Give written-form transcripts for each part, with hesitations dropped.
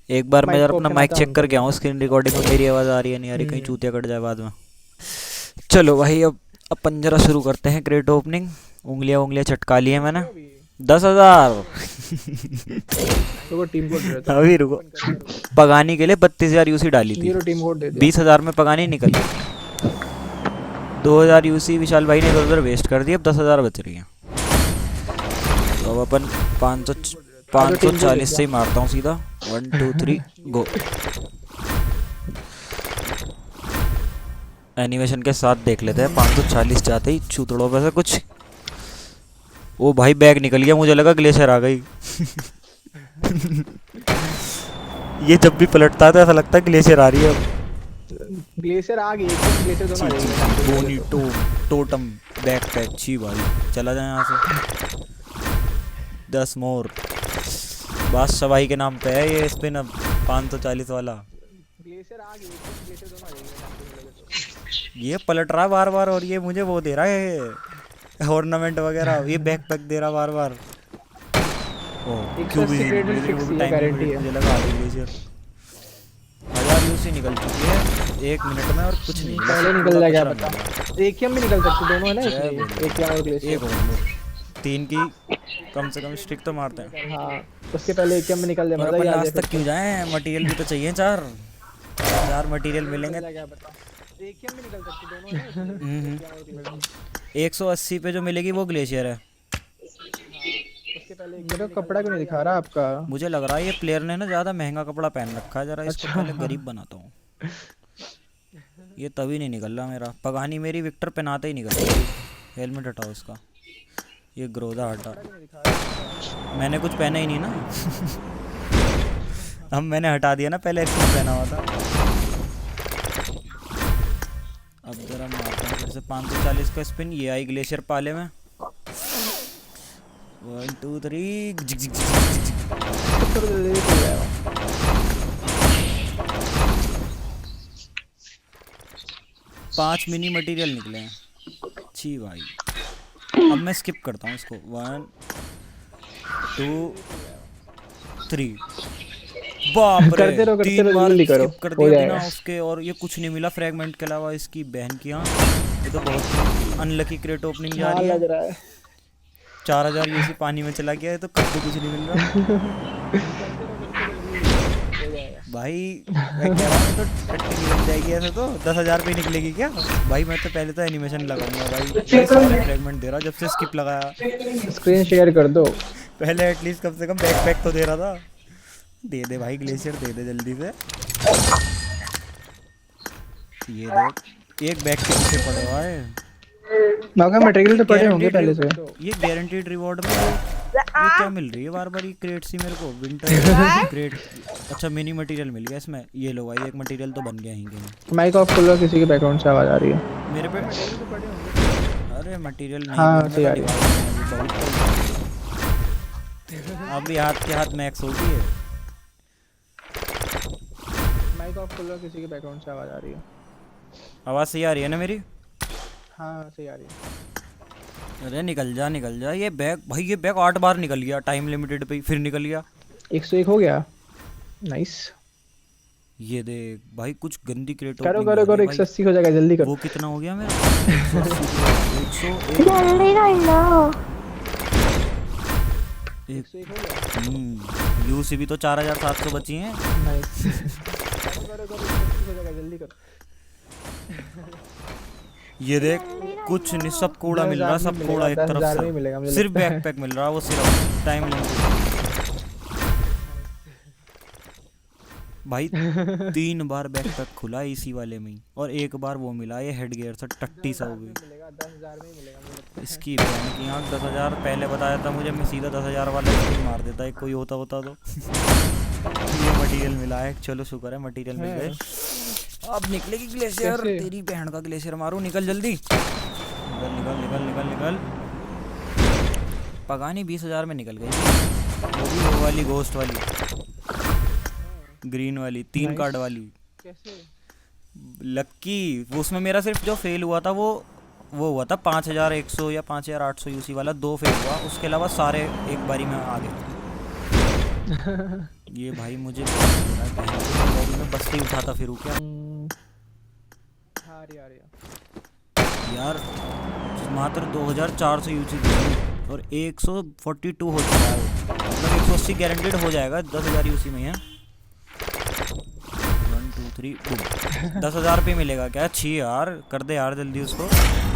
एक बार मैं माइक यार को अपना ऑप्शन माइक आता है चेक ऑन करके करने आऊँ का। स्क्रीन रिकॉर्डिंग में मेरी आवाज़ आ रही है नहीं आ रही, कहीं हम्म। चूतिया कट जाए बाद में। चलो भाई अब अपन जरा शुरू करते हैं क्रेट ओपनिंग। उंगलियां उंगलियां चटका ली है ओपन मैंने। करो अभी। 10,000। रुको टीम कोड दे देता हूँ। अभी रुको। ओपन करूंगा रुको। पगानी के लिए 32,000 यूसी डाली थी। ये लो टीम कोड दे दिया। 20,000 में पगानी निकल गई। 2,000 यूसी विशाल भाई ने इधर उधर वेस्ट कर दी, अब 10,000 बच रही है। तो अब अपन पाँच सौ टीम कोड दे देता हूँ। आ जाओ पाँच सौ टीम कोड दे चालीस दिया। से ही मारता हूँ सीधा। 1 2 3 गो। एनिमेशन के साथ देख लेते हैं 540 जाते ही चूतड़ों पे से कुछ। ओ भाई बैग निकल गया, मुझे लगा ग्लेशियर आ गई। ये जब भी पलटता है तो ऐसा लगता है ग्लेशियर आ रही है अब। ग्लेशियर आ गई, एकदम ग्लेशियर दोनों छी आ जाएगी छी मैंने छी आपको मिलोगे बोनी तो। टोटम बैक पैक छी भाई। चला जाए यहाँ से। 10 मोर। बादशाह के नाम पे है ये स्पिन अब। 540 वाला। ग्लेशियर आ गई, एकदम ग्लेशियर दोनों आ जाएगी मैंने आपको मिलोगे तो। ये पलट रहा बार बार और ये मुझे वो दे रहा है ऑर्नामेंट वगैरह, ये बैक पैक दे रहा बार बार। ओह क्यों 180 बिजी नहीं क्रेडिट मिली थी वो फिक्स भी ही है, टाइम गारंटी लिमिटेड, है। मुझे लगा आ गई ग्लेशियर। 1,000 यूसी निकल चुकी है 1 मिनट में और कुछ नहीं मिला, पहले सिर्फ निकल कूड़ा जाएगा कचरा पता। मिल रहा एक ही हम भी निकल सकते दोनों है ना, है। जय इसलिए एक या भोलेनाथ। और एक ग्लेशियर। और लो। 3 की कम से कम स्टिक तो मारते हैं। हाँ, उसके पहले एक ही हम भी निकल जाए, और मजा ही अपन आ जाए लास्ट फिर तक क्यों तो। जाएं, मटेरियल भी तो चाहिए चार। चार मटेरियल पहले निकल मिलेंगे। जाएगा पता। एक ही हम भी निकल सकते दोनों है ना, इसलिए एक या और ग्लेशियर। 180 पे जो मिलेगी वो ग्लेशियर है। हाँ, उसके पहले एक ही हम भी निकल जाए, कपड़ा क्यों मजा नहीं ही आ दिखा रहा जाए। आपका? मुझे लग रहा है ये प्लेयर ने ना ज़्यादा महंगा कपड़ा पहन रखा है, जरा इसको अच्छा पहले गरीब बनाता हूँ। ये तभी नहीं निकल रहा मेरा, पगानी मेरी विक्टर पहनाते ही निकल रही। हेलमेट हटाओ इसका। ये ग्रोजा हटा। कपड़ा क्यों नहीं दिखा रहा आपका? मैंने कुछ पहना ही नहीं ना। अब मैंने हटा दिया ना, पहले एक्सेस पहना हुआ था। अब जरा मारता हूँ फिर से 540 का स्पिन, ये आई ग्लेशियर पाले में। 1 2 3। 70 जल्दी खुल जाएगा। 5 मिनी मटेरियल निकले हैं। छी भाई। अब मैं स्किप करता हूँ इसको। 1 2 3। बाप रे। करते 3 रहो बार जल्दी करो। स्किप कर हो दिया जाएगा। बिना उसके, और ये कुछ नहीं मिला फ्रेगमेंट के अलावा इसकी बहन की आँख। ये तो बहुत अनलकी क्रेट ओपनिंग जा हाँ रही है। लग रहा है। 4,000 यूसी पानी में चला गया है, तो कद्दू कुछ नहीं मिल रहा। करते रहो जल्दी, हो जाएगा। भाई मैं कह रहा हूँ तो टट्टी निकल जाएगी ऐसे तो। 10,000 पे निकलेगी क्या? भाई मैं तो पहले तो एनिमेशन लगाऊंगा भाई। भाई सारे फ्रेगमेंट दे रहा जब से स्किप लगाया। स्क्रीन शेयर कर दो। पहले एटलीस्ट कम से कम बैक पैक तो दे रहा था। दे दे भाई ग्लेशियर दे दे जल्दी से। ये देख एक बैग के पीछे पड़ा हुआ है। मगर मटेरियल ये तो पड़े होंगे गारंटीड पहले से। ये गारंटीड रिवॉर्ड में ये क्या मिल रही है बार बार, ये क्रेट सी मेरे को विंटर क्रेट। अच्छा मिनी मटेरियल मिल गया इसमें, ये लो भाई एक मटेरियल तो बन गया ही कहीं माइक ऑफ कर लो, किसी के बैकग्राउंड से आवाज आ रही है। मेरे पे। मटेरियल तो पड़े होंगे पहले से। अरे मटेरियल नहीं हाँ भेजने सही का आ रही दिमाग है। नहीं है अभी, बहुत अभी हाथ के हाथ मैक्स होगी है। माइक ऑफ कर लो, किसी के बैकग्राउंड से आवाज आ रही है। आवाज़ सही आ रही है ना मेरी? हाँ सही आ रही है। अरे निकल जा ये बैग भाई, ये बैग 8 बार निकल गया टाइम लिमिटेड पे ही, फिर निकल गया। 101 हो गया। नाइस। ये देख भाई कुछ गंदी क्रेट करो ओपनिंग करो जा रही है करो, भाई। 180 हो जाएगा, जल्दी वो करो। कितना हो गया मेरा? 180 जल्दी कर लो। 101 हो गया। यूसी भी तो 4,700 बची हैं। नाइस। करो करो करो, 180 हो जाएगा, जल्दी करो। ये देख कुछ नहीं, सब कूड़ा मिल रहा, 10,000 में सब मिलेगा, कूड़ा एक तरफ 10,000 में ही मिलेगा से, मुझे सिर्फ लगता है। बैकपैक मिल रहा वो सिर्फ टाइम लिमिटेड। भाई 3 बार बैकपैक खुला इसी वाले में ही, और एक बार वो मिला ये हेड गियर से टट्टी सा हो 10,000 में गई। मिलेगा, 10,000 में ही मिलेगा मुझे लगता है। इसकी बहन की आँख। 10,000 पहले बताया था मुझे, मैं सीधा 10,000 वाला स्किन मार देता एक कोई होता होता तो। ये मटेरियल मिला है, चलो शुक्र है मटेरियल मिल गए। अब निकलेगी ग्लेशियर, कैसे? तेरी बहन का ग्लेशियर मारो, निकल जल्दी निकल निकल निकल निकल निकल। पगानी 20,000 में निकल गई, वो भी वो वाली घोस्ट वाली ग्रीन वाली 3 नाइस। कार्ड वाली कैसे? लक्की। वो उसमें मेरा सिर्फ जो फेल हुआ था वो हुआ था 5,100 या 5,800 यूसी वाला, 2 फेल हुआ, उसके अलावा सारे एक बारी में आ गए। ये भाई मुझे लॉबी में बस ही उठाता फिर क्या हाँ आ रही यार। मात्र 2400 यूसी और 142 हो चुका है वो, मतलब 180 गारंटेड हो जाएगा 10,000 यूसी में है। 1 2 3 बूम 10,000 रुपये मिलेगा क्या? छी यार, कर दे यार जल्दी उसको।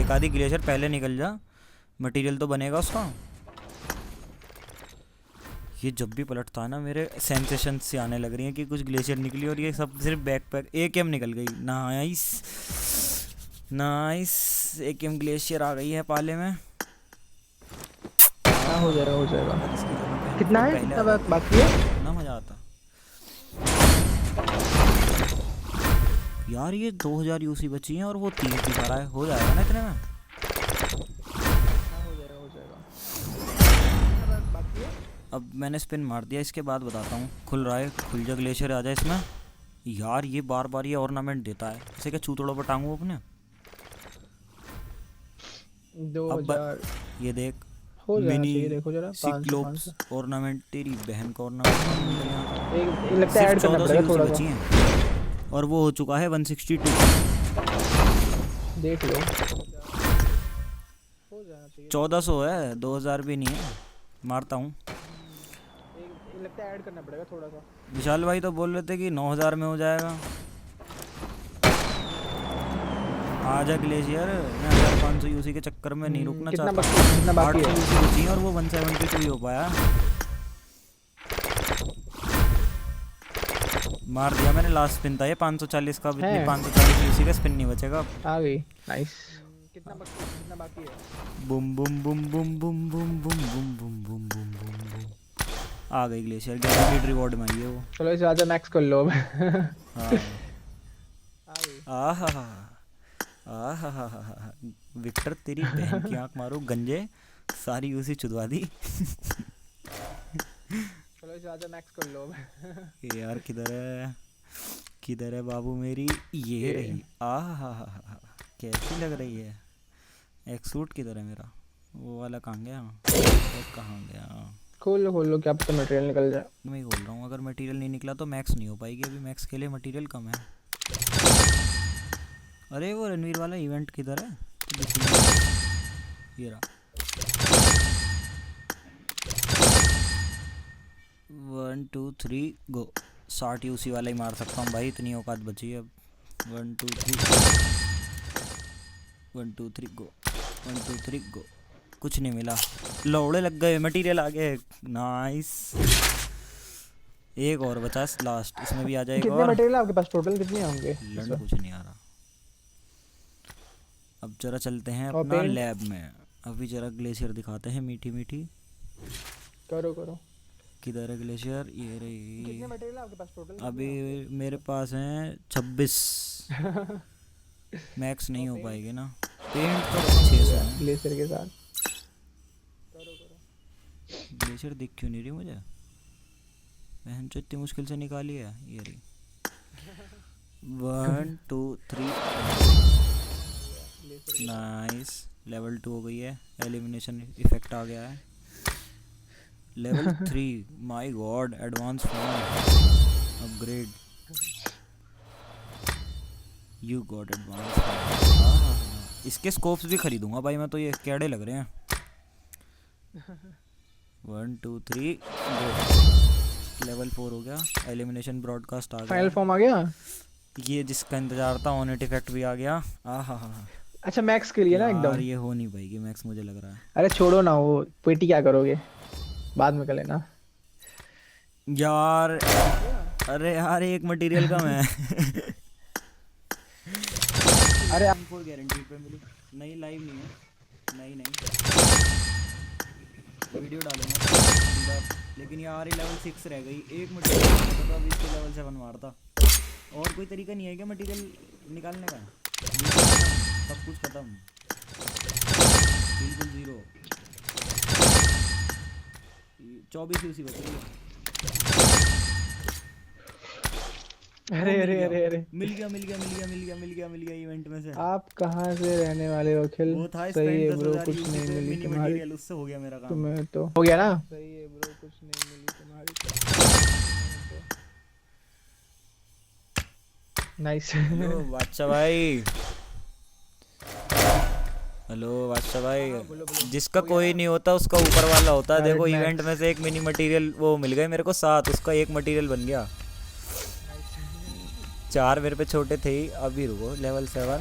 एक आधी ग्लेशियर पहले निकल जा, मटेरियल तो बनेगा उसका। ये जब भी पलटता है ना मेरे सेंसेशन से आने लग रही है कि कुछ ग्लेशियर निकली और ये सब सिर्फ बैकपैक AKM निकल गई। नाइस नाइस, AKM ग्लेशियर आ गई है पाले में। हाँ हो जाएगा अगर इसकी जगह पे कितना है पहले कितना आ जाती बाकी है ना मज़ा आता यार। ये 2000 यूसी बची हैं और वो 3 दिखा रहा है। हो जाएगा ना इतने में? हाँ हो जाएगा कितना बाकी है अब मैंने स्पिन मार दिया, इसके बाद बताता हूँ। खुल रहा है, खुल जा ग्लेशियर आ जाए इसमें। यार ये बार बार ये ऑर्नामेंट देता है, इसे क्या चूतड़ों पर टांगू अपने? 2000 ये देख, हो जाना मिनी चाहिए, देखो जरा 500 सिक्लोप्स ऑर्नामेंट, तेरी बहन का ऑर्नामेंट। एक लगता है सिर्फ ऐड करना 1400 पड़ेगा यूसी थोड़ा बची सा, हैं और वो हो चुका है 162। देख लो हो जाना चाहिए। 1400 है, 2000 भी नहीं है। मारता हूँ। एक लगता है ऐड करना पड़ेगा थोड़ा सा। विशाल भाई तो बोल रहे थे कि 9000 में हो जाएगा। आजा ग्लेशियर, मैं 1500 यूसी के चक्कर में नहीं रुकना कितना चाहता। कितना बाकी 800 है यूसी बची हैं और वो 172 ही हो पाया। मार दिया मैंने, लास्ट स्पिन था ये 540 का। है? 540 यूसी का स्पिन नहीं बचेगा। आ गई नाइस। कितना बाकी है boom boom boom boom boom boom boom boom boom boom boom boom boom. आ गई ग्लेशियर, गारंटीड रिवॉर्ड में आई है वो। चलो इसे आजा मैक्स कर लो अब। हाँ। आ गई आहा आहा, विक्टर तेरी बहन की आंख मारो गंजे, सारी यूसी चुदवा दी। चलो इसे आजा मैक्स कर लो अब। ये यार किधर है बाबू मेरी? ये रही। आहा, कैसी लग रही है? एक सूट किधर है मेरा? वो वाला कहाँ गया? वो कहाँ गया? खोल लो क्या पता मटेरियल निकल जाए। मैं ही बोल रहा हूँ, अगर मटेरियल नहीं निकला तो मैक्स नहीं हो पाएगी। अभी मैक्स के लिए मटेरियल कम है। अरे वो रणवीर वाला इवेंट किधर है? ये रहा। 1 2 3 गो। 60 यूसी वाला ही मार सकता हूँ भाई, इतनी औकात बची है अब। 1 2 3 1 2 3 गो। 1 2 3 गो। कुछ नहीं मिला, लौड़े लग गए, मटेरियल आ गए। नाइस। एक और बचा लास्ट, इसमें भी आ जाएगा। कितने और मटेरियल आपके पास टोटल कितने होंगे? लंड कुछ नहीं आ रहा। अब जरा चलते हैं और अपना पेंट? लैब में। अभी जरा ग्लेशियर दिखाते हैं मीठी मीठी। करो किधर है ग्लेशियर? ये कितने रही। मटेरियल आपके पास टोटल? अभी मेरे पास हैं 26। मैक्स नहीं हो पाएगी ना। पेंट तो 600 है। ग्लेशियर के साथ करो ग्लेशियर दिख क्यों नहीं रही मुझे? बहन चो इतनी मुश्किल से निकाली है। ये रही। 1 2 3। नाइस, लेवल 2 हो गई है। एलिमिनेशन इफेक्ट आ गया है। Level 3, my God, advance form upgrade. You got advance. इसके स्कोप्स भी खरीदूंगा भाई मैं तो, ये कैडे लग रहे हैं। 1 2 3 गो। लेवल 4 हो गया। एलिमिनेशन ब्रॉडकास्ट आ गया। फाइनल फॉर्म आ गया। ये जिसका इंतजार था, ऑनेट इफेक्ट भी आ गया। आहा, अच्छा मैक्स के लिए ना यार एकदम। ये हो नहीं पाएगी मैक्स, मुझे लग रहा है। अरे छोड़ो ना, वो पेटी क्या करोगे, बाद में कर लेना। यार अरे यार, एक मटेरियल कम है। अरे फोर गारंटी पे मिली। नहीं लाइव नहीं है। नहीं वीडियो डालूंगा सीधा। लेकिन यार ये लेवल 6 रह गई। एक मटेरियल तो अभी इसको लेवल 7 मारता। और कोई तरीका नहीं है क्या मटेरियल निकालने का? सब कुछ खत्म, बिल्कुल 0। 24 यूसी बच रही है। अरे मिल गया इवेंट में से। आप कहाँ से रहने वाले हो खिल? वो था सही है स्पेंड ब्रो, 10,000 कुछ यूसी नहीं पे मिली मिनी तुम्हारी, मटेरियल, उससे हो गया मेरा काम। तुम्हें तो हो गया ना। सही है ब्रो, कुछ नहीं मिली तुम्हारी। नाइस। हेलो बादशाह भाई। हेलो बादशाह भाई। हाँ, बोलो बोलो। जिसका हो गया कोई ना? नहीं होता उसका ऊपर वाला होता है। देखो Private इवेंट max। में से एक मिनी मटेरियल वो मिल गए मेरे को 7, उसका एक मटेरियल बन गया। नाइस। 4 मेरे पे छोटे थे ही। अभी रुको लेवल 7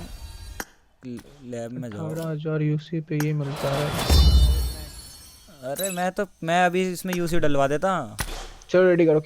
लैब में जाओ। 18,000 यूसी पे ये मिलता है। Private max. अरे मैं अभी इसमें यूसी डलवा देता। चलो रेडी करो।